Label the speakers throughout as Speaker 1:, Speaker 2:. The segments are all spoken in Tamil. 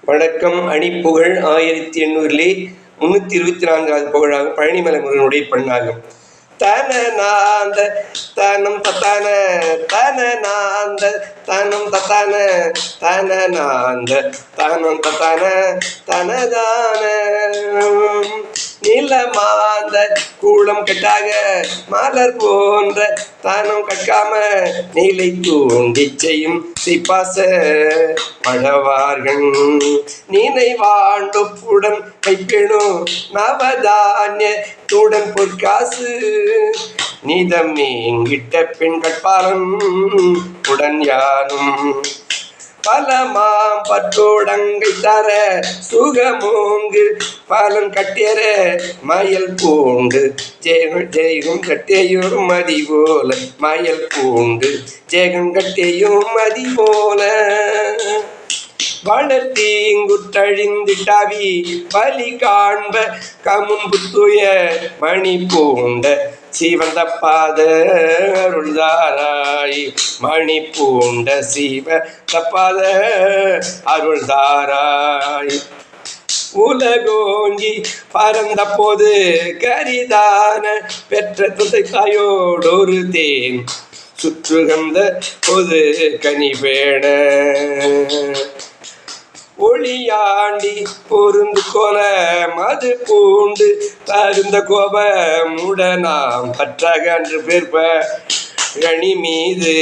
Speaker 1: வணக்கம். அணிப்புகழ் 1800 324வது புகழாகும். பழனிமலை முருகனுடைய பண்ணாகும். தன நாந்த தனம் தத்தான தன நாந்த தனம் தத்தான தன நாந்த தனம் தத்தான தனதான நிலமாந்த கூளம் கட்டாக மலர் போன்ற தானம் கட்காம நீலை தூண்டி செய்யும் சிப்பாச பழவார்கள் நினைவாண்டொப்புடன் வைக்கணும் நவதானிய தூடன் பொற்காசு நீதம் நீங்கிட்ட பெண் கட்பாலம் உடன் யானும் பலமாம் பற்றோடங்கை தர சுகமோங்கு பலன் கட்டியற மயல் பூண்டு ஜெயகும் கட்டியும் மதி போல மயல் பூண்டு ஜெயகம் கட்டியும் மதி போல வளர்த்தீங்குற்றழிந்திட்டாவி பலி காண்ப கமும்புத்துய மணி பூண்ட சிவன் தப்பாத அருள்தாராய் மணி பூண்ட சிவ தப்பாத அருள்தாராய் உலகோங்கி பறந்த போது கரிதான பெற்ற துசை தாயோடொரு தேன் சுற்றுகந்த பொது கனிவேண ஒளியாண்டி பொருந்து கோல மது பூண்டு தருந்த கோப முடனாம் பற்றாக அன்று பேர்ப்ப கனி மீது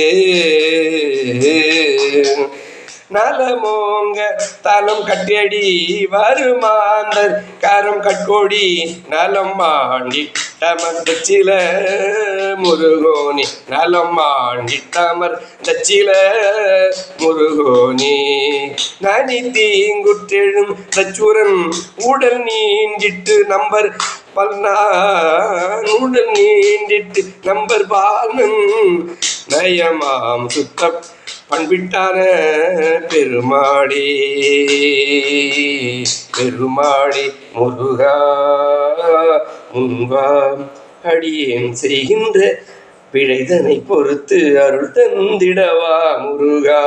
Speaker 1: நலமோங்க தலம் கட்டியடி வருமாந்தர் கரம் கட்கோடி நலம் மாண்டி டமர் தச்சில முருகோனி நலம் மாண்டி டமர் தச்சில முருகோனி நனி தீங்குற்றெழும் தச்சுரன் உடல் நீண்டிட்டு நம்பர் பல்நான் உடல் நீண்டிட்டு நம்பர் பாலன் நயமாம் சுத்த பண்பிட்டான பெருமாளே பெருமாளே முருகா முன்வாம் அடியேன் செய்கின்ற பிழைதனை பொறுத்து அருள் தந்திடவா முருகா.